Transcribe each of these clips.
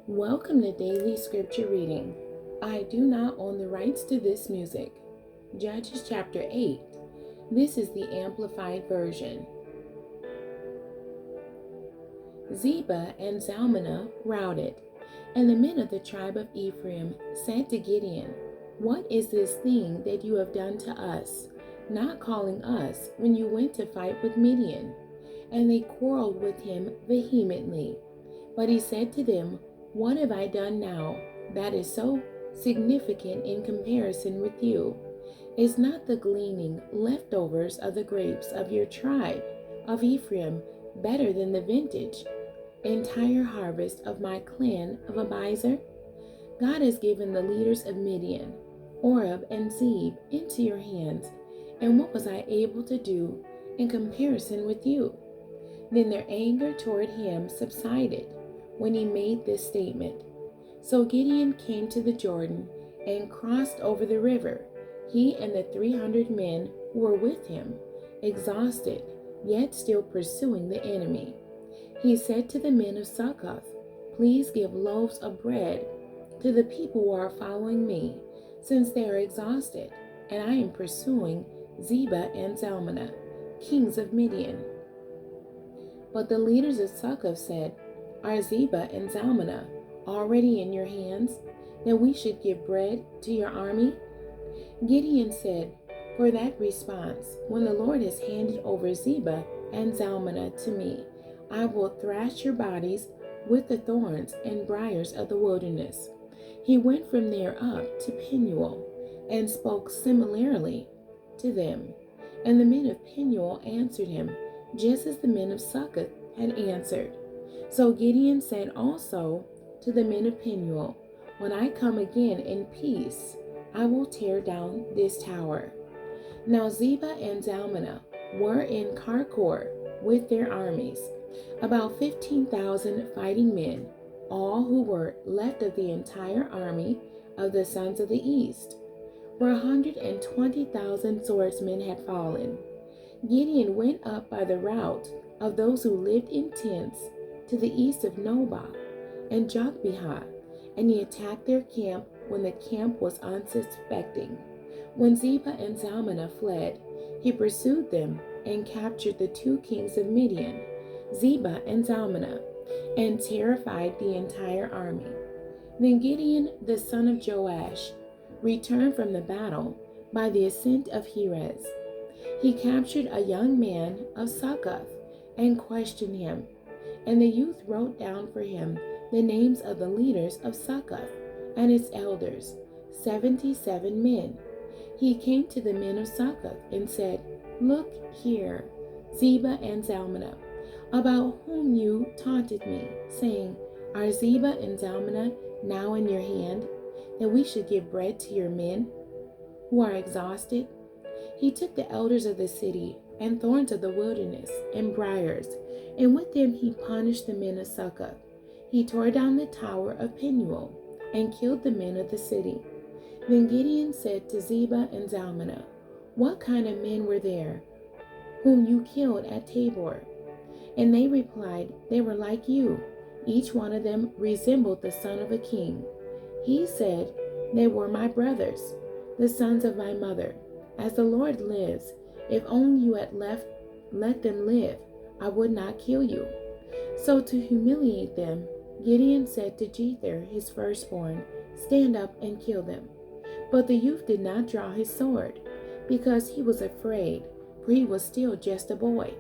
Welcome to Daily Scripture Reading. I do not own the rights to this music. Judges chapter 8. This is the Amplified Version. Zebah and Zalmunna routed, and the men of the tribe of Ephraim said to Gideon, "What is this thing that you have done to us, not calling us when you went to fight with Midian?" And they quarreled with him vehemently. But he said to them, "What have I done now that is so significant in comparison with you? Is not the gleaning leftovers of the grapes of your tribe of Ephraim better than the vintage, entire harvest of my clan of Abiezer? God has given the leaders of Midian, Oreb and Zeb, into your hands, and what was I able to do in comparison with you?" Then their anger toward him subsided when he made this statement. So Gideon came to the Jordan and crossed over the river, he and the 300 men who were with him, exhausted, yet still pursuing the enemy. He said to the men of Succoth, "Please give loaves of bread to the people who are following me, since they are exhausted, and I am pursuing Zebah and Zalmunna, kings of Midian." But the leaders of Succoth said, "Are Zebah and Zalmunna already in your hands, that we should give bread to your army?" Gideon said, "For that response, when the Lord has handed over Zebah and Zalmunna to me, I will thrash your bodies with the thorns and briars of the wilderness." He went from there up to Penuel and spoke similarly to them. And the men of Penuel answered him, just as the men of Succoth had answered. So Gideon said also to the men of Penuel, "When I come again in peace, I will tear down this tower." Now Zebah and Zalmunna were in Karkor with their armies, about 15,000 fighting men, all who were left of the entire army of the sons of the east. For 120,000 swordsmen had fallen. Gideon went up by the route of those who lived in tents to the east of Nobah and Jogbehah, and he attacked their camp when the camp was unsuspecting. When Zebah and Zalmunna fled, he pursued them and captured the 2 kings of Midian, Zebah and Zalmunna, and terrified the entire army. Then Gideon the son of Joash returned from the battle by the ascent of Heres. He captured a young man of Succoth and questioned him, and the youth wrote down for him the names of the leaders of Succoth and its elders, 77 men. He came to the men of Succoth and said, "Look here, Zebah and Zalmunna, about whom you taunted me, saying, 'Are Zebah and Zalmunna now in your hand, that we should give bread to your men who are exhausted?'" He took the elders of the city and thorns of the wilderness and briars, and with them he punished the men of Succoth. He tore down the tower of Penuel and killed the men of the city. Then Gideon said to Zebah and Zalmunna, "What kind of men were there whom you killed at Tabor?" And they replied, "They were like you. Each one of them resembled the son of a king." He said, "They were my brothers, the sons of my mother. As the Lord lives, if only you had let them live, I would not kill you." So to humiliate them, Gideon said to Jether, his firstborn, "Stand up and kill them." But the youth did not draw his sword, because he was afraid, for he was still just a boy.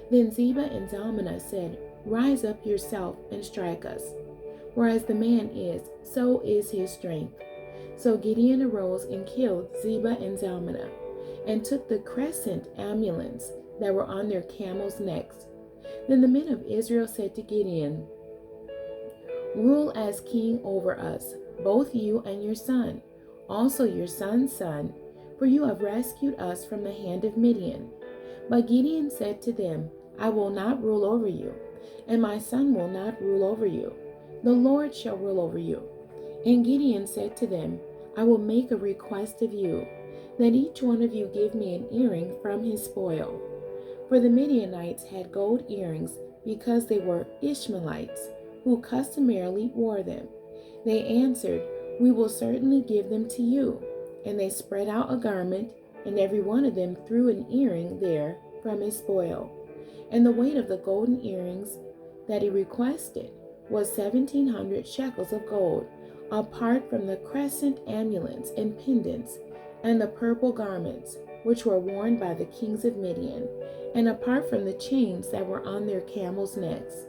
Then Zebah and Zalmunna said, "Rise up yourself and strike us. For as the man is, so is his strength." So Gideon arose and killed Zebah and Zalmunna, and took the crescent amulets that were on their camels' necks. Then the men of Israel said to Gideon, "Rule as king over us, both you and your son, also your son's son, for you have rescued us from the hand of Midian." But Gideon said to them, "I will not rule over you, and my son will not rule over you. The Lord shall rule over you." And Gideon said to them, "I will make a request of you, that each one of you give me an earring from his spoil." For the Midianites had gold earrings because they were Ishmaelites, who customarily wore them. They answered, "We will certainly give them to you." And they spread out a garment, and every one of them threw an earring there from his spoil. And the weight of the golden earrings that he requested was 1,700 shekels of gold, apart from the crescent amulets and pendants, and the purple garments, which were worn by the kings of Midian, and apart from the chains that were on their camels' necks.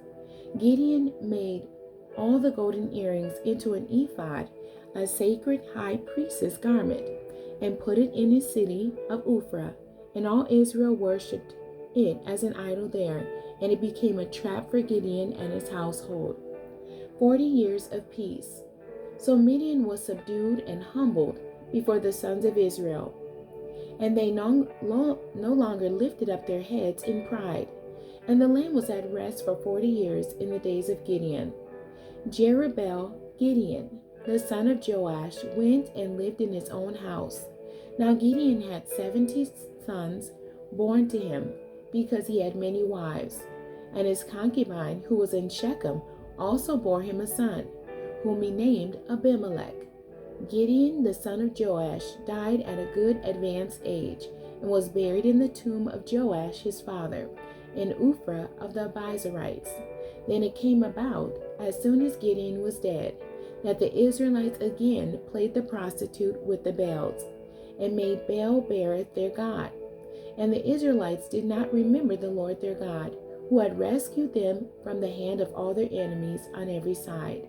Gideon made all the golden earrings into an ephod, a sacred high priestess garment, and put it in his city of Ophrah, and all Israel worshipped it as an idol there, and it became a trap for Gideon and his household. 40 years of peace. So Midian was subdued and humbled before the sons of Israel, and they no longer lifted up their heads in pride. And the land was at rest for 40 years in the days of Gideon. Jerubbaal Gideon, the son of Joash, went and lived in his own house. Now Gideon had 70 sons born to him, because he had many wives. And his concubine, who was in Shechem, also bore him a son, whom he named Abimelech. Gideon, the son of Joash, died at a good advanced age, and was buried in the tomb of Joash his father, in Ophrah of the Abiezrites. Then it came about, as soon as Gideon was dead, that the Israelites again played the prostitute with the Baals, and made Baal-berith their god. And the Israelites did not remember the Lord their God, who had rescued them from the hand of all their enemies on every side.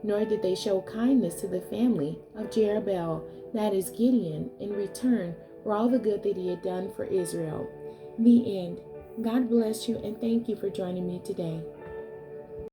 Nor did they show kindness to the family of Jerubbaal, that is Gideon, in return for all the good that he had done for Israel. The end. God bless you, and thank you for joining me today.